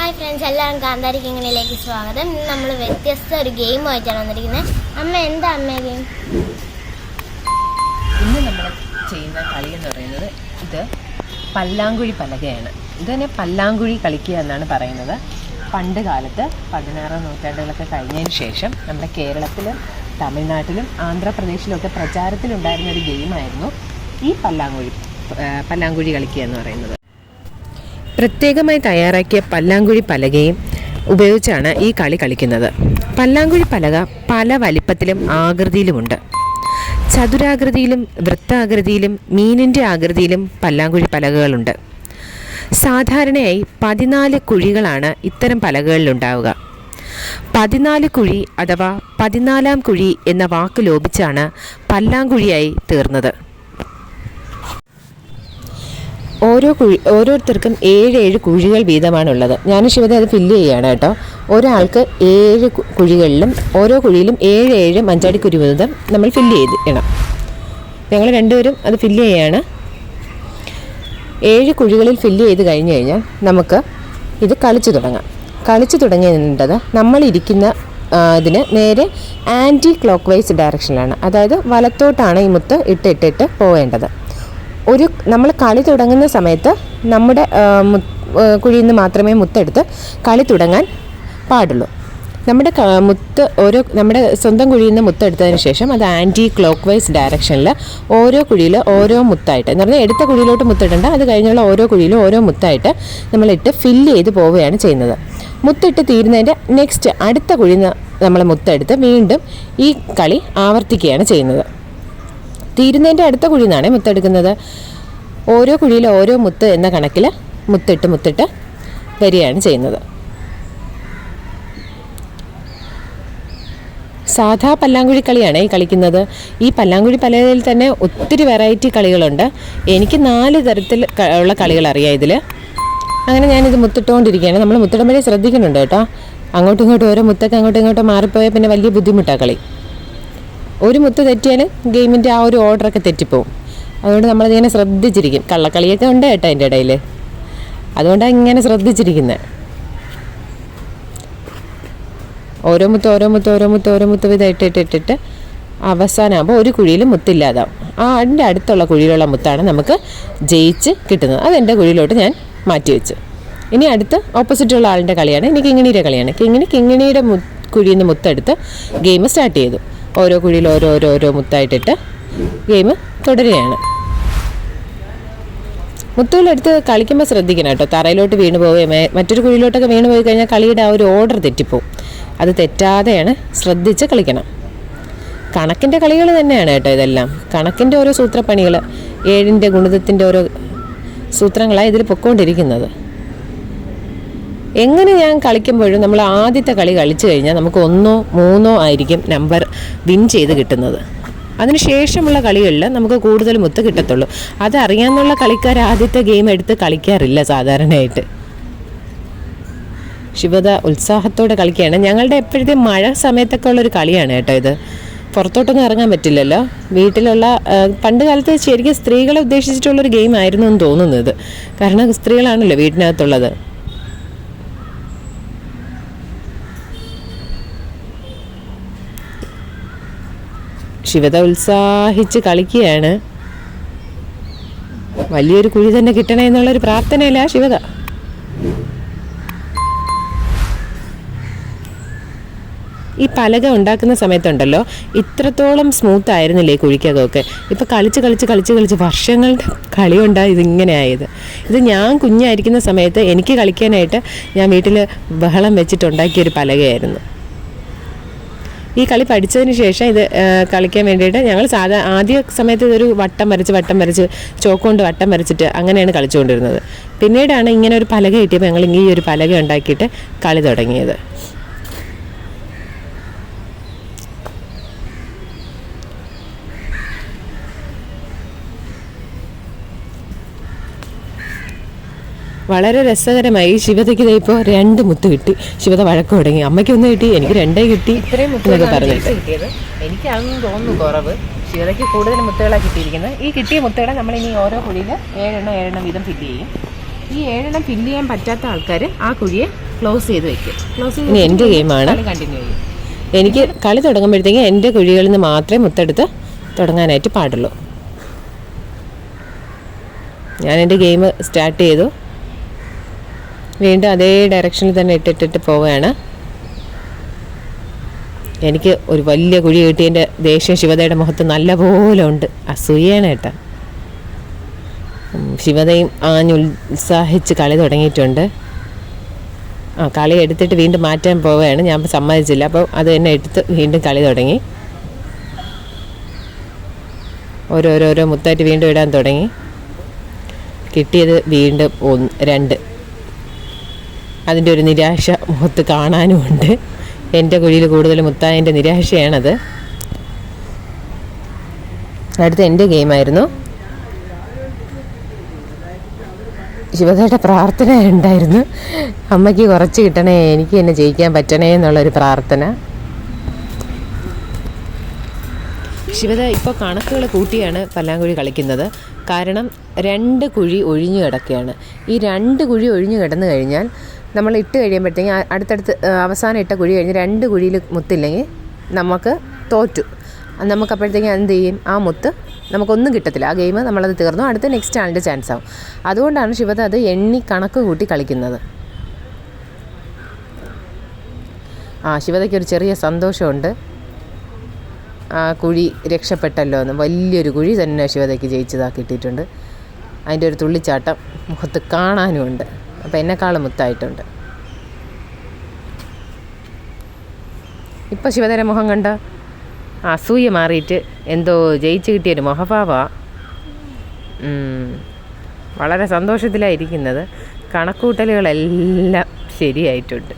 Hi friends, എല്ലാവരും കാന്താരി കിങ്ങിനിലേക്ക് സ്വാഗതം. ഇന്ന് നമ്മൾ വ്യത്യസ്ത ഒരു ഗെയിമായിട്ടാണ് വന്നിരിക്കുന്നത്. അമ്മ എന്താ ഗെയിം? ഇന്ന് നമ്മൾ ചെയ്യുന്ന കളി എന്ന് പറയുന്നത് ഇത് പല്ലാങ്കുഴി പലകയാണ്. ഇത് തന്നെ പല്ലാങ്കുഴി കളിക്കുക എന്നാണ് പറയുന്നത്. പണ്ട് കാലത്ത് 16ാം നൂറ്റാണ്ടുകളൊക്കെ കഴിഞ്ഞതിന് ശേഷം നമ്മുടെ കേരളത്തിലും തമിഴ്നാട്ടിലും ആന്ധ്രാപ്രദേശിലൊക്കെ പ്രചാരത്തിലുണ്ടായിരുന്ന ഒരു ഗെയിമായിരുന്നു ഈ പല്ലാങ്കുഴി കളിക്കുക എന്ന് പറയുന്നത്. പ്രത്യേകമായി തയ്യാറാക്കിയ പല്ലാങ്കുഴി പലകയും ഉപയോഗിച്ചാണ് ഈ കളി കളിക്കുന്നത്. പല്ലാങ്കുഴി പലക പല വലിപ്പത്തിലും ആകൃതിയിലുമുണ്ട്. ചതുരാകൃതിയിലും വൃത്താകൃതിയിലും മീനിൻ്റെ ആകൃതിയിലും പല്ലാങ്കുഴി പലകകളുണ്ട്. സാധാരണയായി 14 കുഴികളാണ് ഇത്തരം പലകകളിലുണ്ടാവുക. 14 കുഴി അഥവാ 14ാം കുഴി എന്ന വാക്ക് ലോപിച്ചാണ് പല്ലാങ്കുഴിയായി തീർന്നത്. ഓരോരുത്തർക്കും 7 കുഴികൾ വീതമാണുള്ളത്. ഞാൻ ശിവത അത് ഫില്ല് ചെയ്യുകയാണ് കേട്ടോ. ഒരാൾക്ക് 7 കുഴികളിലും ഓരോ കുഴിയിലും 7 മഞ്ചാടിക്കുരി വീതം നമ്മൾ ഫില്ല് ചെയ്യണം. ഞങ്ങൾ രണ്ടുപേരും അത് ഫില്ല് ചെയ്യുകയാണ്. 7 കുഴികളിൽ ഫില്ല് ചെയ്ത് കഴിഞ്ഞ് കഴിഞ്ഞാൽ നമുക്ക് ഇത് കളിച്ചു തുടങ്ങാം. കളിച്ചു തുടങ്ങേണ്ടത് നമ്മളിരിക്കുന്ന ഇതിന് നേരെ ആൻറ്റി ക്ലോക്ക് വൈസ് ഡയറക്ഷനിലാണ്. അതായത് വലത്തോട്ടാണ് ഈ മുത്ത് ഇട്ടിട്ട് പോവേണ്ടത്. നമ്മൾ കളി തുടങ്ങുന്ന സമയത്ത് നമ്മുടെ കുഴിയിൽ നിന്ന് മാത്രമേ മുത്തെടുത്ത് കളി തുടങ്ങാൻ പാടുള്ളൂ. നമ്മുടെ സ്വന്തം കുഴിയിൽ നിന്ന് മുത്തെടുത്തതിന് ശേഷം അത് ആൻറ്റി ക്ലോക്ക് വൈസ് ഡയറക്ഷനിൽ ഓരോ കുഴിയിൽ ഓരോ മുത്തായിട്ട് എന്ന് പറഞ്ഞാൽ എടുത്ത കുഴിയിലോട്ട് മുത്തിടണ്ട, അത് കഴിഞ്ഞുള്ള ഓരോ കുഴിയിലും ഓരോ മുത്തായിട്ട് നമ്മളിട്ട് ഫില്ല് ചെയ്ത് പോവുകയാണ് ചെയ്യുന്നത്. മുത്തിട്ട് തീരുന്നതിൻ്റെ നെക്സ്റ്റ് അടുത്ത കുഴിയിൽ നിന്ന് നമ്മൾ മുത്തെടുത്ത് വീണ്ടും ഈ കളി ആവർത്തിക്കുകയാണ് ചെയ്യുന്നത്. തീരുന്നതിൻ്റെ അടുത്ത കുഴിയിൽ നിന്നാണ് മുത്തെടുക്കുന്നത്. ഓരോ കുഴിയിൽ ഓരോ മുത്ത് എന്ന കണക്കിൽ മുത്തിട്ട് വരികയാണ് ചെയ്യുന്നത്. സാധാ പല്ലാങ്കുഴി കളിയാണ് ഈ കളിക്കുന്നത്. ഈ പല്ലാങ്കുഴി പലകയിൽ തന്നെ ഒത്തിരി വെറൈറ്റി കളികളുണ്ട്. എനിക്ക് 4 തരത്തിൽ ഉള്ള കളികൾ അറിയാം ഇതിൽ. അങ്ങനെ ഞാനിത് മുത്തിട്ടുകൊണ്ടിരിക്കുകയാണ്. നമ്മൾ മുത്തിടുമ്പോഴേ ശ്രദ്ധിക്കുന്നുണ്ട് കേട്ടോ. അങ്ങോട്ടും ഇങ്ങോട്ടും ഓരോ മുത്തൊക്കെ അങ്ങോട്ടും ഇങ്ങോട്ടും മാറിപ്പോയാൽ പിന്നെ വലിയ ബുദ്ധിമുട്ടാണ് കളി. ഒരു മുത്ത് തെറ്റിയാൽ ഗെയിമിൻ്റെ ആ ഒരു ഓർഡറൊക്കെ തെറ്റിപ്പോവും. അതുകൊണ്ട് നമ്മളതിങ്ങനെ ശ്രദ്ധിച്ചിരിക്കും. കള്ളക്കളിയൊക്കെ ഉണ്ട് കേട്ടോ അതിൻ്റെ ഇടയിൽ. അതുകൊണ്ടാണ് ഇങ്ങനെ ശ്രദ്ധിച്ചിരിക്കുന്നത്. ഓരോ മുത്ത് ഇട്ടിട്ട് അവസാനമാകുമ്പോൾ ഒരു കുഴിയിൽ മുത്തില്ലാതാവും. അതിൻ്റെ അടുത്തുള്ള കുഴിയിലുള്ള മുത്താണ് നമുക്ക് ജയിച്ച് കിട്ടുന്നത്. അതെൻ്റെ കുഴിയിലോട്ട് ഞാൻ മാറ്റി വെച്ചു. ഇനി അടുത്ത് ഓപ്പോസിറ്റുള്ള ആളിൻ്റെ കളിയാണ്. ഇനി കിങ്ങിണിയുടെ കളിയാണ്. കിങ്ങിണിയുടെ കുഴിയിൽ നിന്ന് മുത്തെടുത്ത് ഗെയിം സ്റ്റാർട്ട് ചെയ്തു. ഓരോ കുഴിയിൽ ഓരോ മുത്തായിട്ടിട്ട് ഗെയിം തുടരുകയാണ്. മുത്തുകളെടുത്ത് കളിക്കുമ്പോൾ ശ്രദ്ധിക്കണം കേട്ടോ. തറയിലോട്ട് വീണ് പോവുകയും മറ്റൊരു കുഴിയിലോട്ടൊക്കെ വീണ് പോയി കഴിഞ്ഞാൽ കളിയുടെ ആ ഒരു ഓർഡർ തെറ്റിപ്പോവും. അത് തെറ്റാതെയാണ് ശ്രദ്ധിച്ച് കളിക്കണം. കണക്കിൻ്റെ കളികൾ തന്നെയാണ് കേട്ടോ ഇതെല്ലാം. കണക്കിൻ്റെ ഓരോ സൂത്രപ്പണികൾ, 7ൻ്റെ ഗുണിതത്തിൻ്റെ ഓരോ സൂത്രങ്ങളാണ് ഇതിൽ പൊയ്ക്കൊണ്ടിരിക്കുന്നത്. എങ്ങനെ ഞാൻ കളിക്കുമ്പോഴും നമ്മൾ ആദ്യത്തെ കളി കളിച്ചു കഴിഞ്ഞാൽ നമുക്ക് 1, 3 ആയിരിക്കും നമ്പർ വിൻ ചെയ്ത് കിട്ടുന്നത്. അതിനുശേഷമുള്ള കളികളിൽ നമുക്ക് കൂടുതൽ മുത്ത് കിട്ടത്തുള്ളൂ. അതറിയാമെന്നുള്ള കളിക്കാർ ആദ്യത്തെ ഗെയിം എടുത്ത് കളിക്കാറില്ല സാധാരണയായിട്ട്. ശിവത ഉത്സാഹത്തോടെ കളിക്കുകയാണ്. ഞങ്ങളുടെ എപ്പോഴത്തെ മഴ സമയത്തൊക്കെ ഉള്ളൊരു കളിയാണ് കേട്ടോ ഇത്. പുറത്തോട്ടൊന്നും ഇറങ്ങാൻ പറ്റില്ലല്ലോ. വീട്ടിലുള്ള പണ്ട് കാലത്ത് ശരിക്കും സ്ത്രീകളെ ഉദ്ദേശിച്ചിട്ടുള്ളൊരു ഗെയിം ആയിരുന്നു എന്ന് തോന്നുന്നത്. കാരണം സ്ത്രീകളാണല്ലോ വീട്ടിനകത്തുള്ളത്. ശിവത ഉത്സാഹിച്ച് കളിക്കുകയാണ്. വലിയൊരു കുഴി തന്നെ കിട്ടണേ എന്നുള്ളൊരു പ്രാർത്ഥനയില്ല ശിവത. ഈ പലക ഉണ്ടാക്കുന്ന സമയത്തുണ്ടല്ലോ ഇത്രത്തോളം സ്മൂത്ത് ആയിരുന്നില്ലേ കുഴിക്കകമൊക്കെ. ഇപ്പം കളിച്ച് വർഷങ്ങളുടെ കളി കൊണ്ടാണ് ഇതിങ്ങനെ ആയത്. ഇത് ഞാൻ കുഞ്ഞായിരിക്കുന്ന സമയത്ത് എനിക്ക് കളിക്കാനായിട്ട് ഞാൻ വീട്ടിൽ ബഹളം വെച്ചിട്ടുണ്ടാക്കിയൊരു പലകയായിരുന്നു. ഈ കളി പഠിച്ചതിന് ശേഷം ഇത് കളിക്കാൻ വേണ്ടിയിട്ട് ഞങ്ങൾ ആദ്യ സമയത്ത് ഇതൊരു വട്ടം വരച്ച് ചോക്ക് കൊണ്ട് വട്ടം വരച്ചിട്ട് അങ്ങനെയാണ് കളിച്ചുകൊണ്ടിരുന്നത്. പിന്നീടാണ് ഇങ്ങനെ ഒരു പലക കിട്ടിയപ്പോൾ ഞങ്ങൾ ഈ ഒരു പലക ഉണ്ടാക്കിയിട്ട് കളി തുടങ്ങിയത്. വളരെ രസകരമായി. ശിവതയ്ക്ക് ഇപ്പോൾ 2 മുത്ത് കിട്ടി. ശിവത വഴക്ക് തുടങ്ങി. അമ്മയ്ക്ക് 1 കിട്ടി, എനിക്ക് 2 കിട്ടി. ഇത്രയും മുത്തുകളൊക്കെ പറഞ്ഞിട്ട് കിട്ടിയത് എനിക്കാണെന്ന് തോന്നുന്നു കുറവ്. ശിവതയ്ക്ക് കൂടുതൽ മുത്തുകളാണ് കിട്ടിയിരിക്കുന്നത്. ഈ കിട്ടിയ മുത്തുകളെ നമ്മളിനി ഓരോ കുഴിയിൽ 7 വീതം ഫില്ല് ചെയ്യും. ഈ 7 ഫില്ല് ചെയ്യാൻ പറ്റാത്ത ആൾക്കാർ ആ കുഴിയെ ക്ലോസ് ചെയ്ത് വെക്കും. ഇനി എൻ്റെ ഗെയിമാണ്. കണ്ടിന്യൂ ചെയ്യും. എനിക്ക് കളി തുടങ്ങുമ്പോഴത്തേക്കും എൻ്റെ കുഴികളിൽ നിന്ന് മാത്രമേ മുത്തെടുത്ത് തുടങ്ങാനായിട്ട് പാടുള്ളൂ. ഞാൻ എൻ്റെ ഗെയിം സ്റ്റാർട്ട് ചെയ്തു. വീണ്ടും അതേ ഡയറക്ഷനിൽ തന്നെ ഇട്ടിട്ട് പോവുകയാണ്. എനിക്ക് ഒരു വലിയ കുഴി കിട്ടിയതിൻ്റെ ദേഷ്യം ശിവതയുടെ മുഖത്ത് നല്ലപോലെ ഉണ്ട്. അസൂയാണ് കേട്ടോ. ശിവതയും ഉത്സാഹിച്ച് കളി തുടങ്ങിയിട്ടുണ്ട്. കളി എടുത്തിട്ട് വീണ്ടും മാറ്റാൻ പോവുകയാണ്. ഞാൻ സമ്മതിച്ചില്ല. അപ്പോൾ അത് തന്നെ എടുത്ത് വീണ്ടും കളി തുടങ്ങി. ഓരോരോരോ മുത്തായിട്ട് വീണ്ടും ഇടാൻ തുടങ്ങി. കിട്ടിയത് വീണ്ടും 1, 2. അതിൻ്റെ ഒരു നിരാശ മുഖത്ത് കാണാനുമുണ്ട്. എൻ്റെ കുഴിയിൽ കൂടുതൽ മുത്തായതിൻ്റെ നിരാശയാണത്. അടുത്ത എൻ്റെ ഗെയിമായിരുന്നു. ശിവതയുടെ പ്രാർത്ഥന ഉണ്ടായിരുന്നു. അമ്മയ്ക്ക് കുറച്ച് കിട്ടണേ, എനിക്ക് എന്നെ ജയിക്കാൻ പറ്റണേ എന്നുള്ളൊരു പ്രാർത്ഥന. ശിവത ഇപ്പോൾ കണക്കുകൾ കൂട്ടിയാണ് പല്ലാങ്കുഴി കളിക്കുന്നത്. കാരണം 2 കുഴി ഒഴിഞ്ഞു കിടക്കുകയാണ്. ഈ 2 കുഴി ഒഴിഞ്ഞു കിടന്നു കഴിഞ്ഞാൽ നമ്മൾ ഇട്ട് കഴിയുമ്പോഴത്തേക്കും അടുത്തടുത്ത് അവസാനം ഇട്ട കുഴി കഴിഞ്ഞ് 2 കുഴിയിൽ മുത്തില്ലെങ്കിൽ നമുക്ക് തോറ്റു. നമുക്കപ്പോഴത്തേക്കും എന്ത് ചെയ്യും? ആ മുത്ത് നമുക്കൊന്നും കിട്ടത്തില്ല. ആ ഗെയിം നമ്മളത് തീർന്നു. അടുത്ത നെക്സ്റ്റ് ആളിൻ്റെ ചാൻസ് ആവും. അതുകൊണ്ടാണ് ശിവത അത് എണ്ണി കണക്ക് കൂട്ടി കളിക്കുന്നത്. ശിവതയ്ക്കൊരു ചെറിയ സന്തോഷമുണ്ട്. ആ കുഴി രക്ഷപ്പെട്ടല്ലോ എന്ന്. വലിയൊരു കുഴി തന്നെ ശിവതയ്ക്ക് ജയിച്ചതാക്കിയിട്ടിട്ടുണ്ട്. അതിൻ്റെ ഒരു തുള്ളിച്ചാട്ടം മുഖത്ത് കാണാനുമുണ്ട്. അപ്പോൾ എന്നെക്കാളും മുത്തായിട്ടുണ്ട്. ഇപ്പോൾ ശിവതയുടെ മുഖം കണ്ട അസൂയ മാറിയിട്ട് എന്തോ ജയിച്ച് കിട്ടിയൊരു മുഖഭാവ. വളരെ സന്തോഷത്തിലായിരിക്കുന്നത്. കണക്കൂട്ടലുകളെല്ലാം ശരിയായിട്ടുണ്ട്.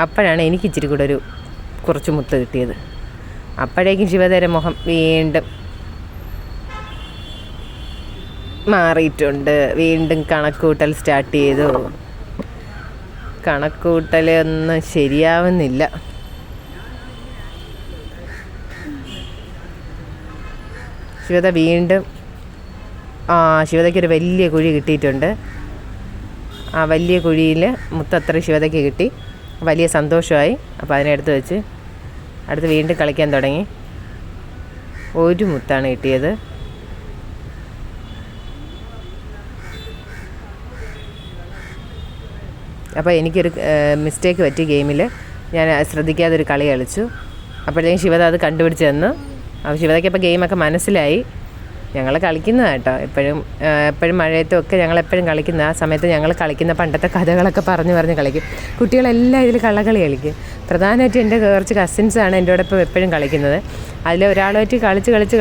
അപ്പോഴാണ് എനിക്ക് ഇച്ചിരി കൂടെ കുറച്ച് മുത്ത് കിട്ടിയത്. അപ്പോഴേക്കും ശിവതയുടെ മുഖം വീണ്ടും മാറിയിട്ടുണ്ട്. വീണ്ടും കണക്കൂട്ടൽ സ്റ്റാർട്ട് ചെയ്തു. കണക്കൂട്ടലൊന്നും ശരിയാവുന്നില്ല. ശിവത വീണ്ടും ശിവതയ്ക്കൊരു വലിയ കുഴി കിട്ടിയിട്ടുണ്ട്. ആ വലിയ കുഴിയിൽ മുത്തത്ര ശിവതയ്ക്ക് കിട്ടി. വലിയ സന്തോഷമായി. അപ്പോൾ അതിനെടുത്ത് വെച്ച് അടുത്ത് വീണ്ടും കളിക്കാൻ തുടങ്ങി. 1 മുത്താണ് കിട്ടിയത്. അപ്പോൾ എനിക്കൊരു മിസ്റ്റേക്ക് പറ്റി ഗെയിമിൽ. ഞാൻ ശ്രദ്ധിക്കാതെ ഒരു കളി കളിച്ചു. അപ്പോഴത്തേക്കും ശിവത അത് കണ്ടുപിടിച്ച് തന്നു. അപ്പോൾ ശിവതയ്ക്ക് അപ്പോൾ ഗെയിമൊക്കെ മനസ്സിലായി. ഞങ്ങൾ കളിക്കുന്നതാണ് കേട്ടോ. എപ്പോഴും മഴയത്തും ഒക്കെ ഞങ്ങളെപ്പോഴും കളിക്കുന്ന ആ സമയത്ത് ഞങ്ങൾ കളിക്കുന്ന പണ്ടത്തെ കഥകളൊക്കെ പറഞ്ഞ് കളിക്കും. കുട്ടികളെല്ലാം ഇതിൽ കള്ളക്കളി കളിക്കും. പ്രധാനമായിട്ടും എൻ്റെ കുറച്ച് കസിൻസാണ് എൻ്റെ കൂടെ ഇപ്പോൾ എപ്പോഴും കളിക്കുന്നത്. അതിൽ ഒരാളുമായിട്ട്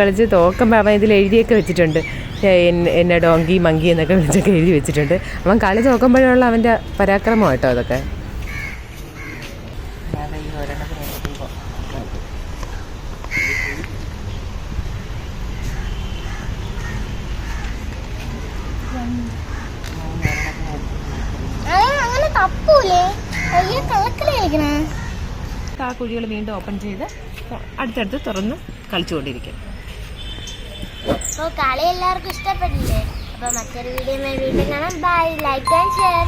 കളിച്ച് തോക്കുമ്പോൾ അവൻ ഇതിൽ എഴുതിയൊക്കെ വെച്ചിട്ടുണ്ട്. എന്നെ ഡോങ്കി മങ്കി എന്നൊക്കെ വിളിച്ചൊക്കെ എഴുതി വെച്ചിട്ടുണ്ട്. അവൻ കളി തോക്കുമ്പോഴുള്ള അവൻ്റെ പരാക്രമം കേട്ടോ അതൊക്കെ. അങ്ങനെ തപ്പൂലേ? കള്ളക്കളി കളിക്കണേ. ആ കുഴികൾ വീണ്ടും ഓപ്പൺ ചെയ്ത് അടുത്തടുത്ത് തുറന്ന് കളിച്ചുകൊണ്ടിരിക്കും. അപ്പോൾ കളി എല്ലാവർക്കും ഇഷ്ടപ്പെട്ടില്ലേ? അപ്പോൾ മറ്റൊരു വീഡിയോ വീണ്ടും കാണാം. ബൈ. Like and share.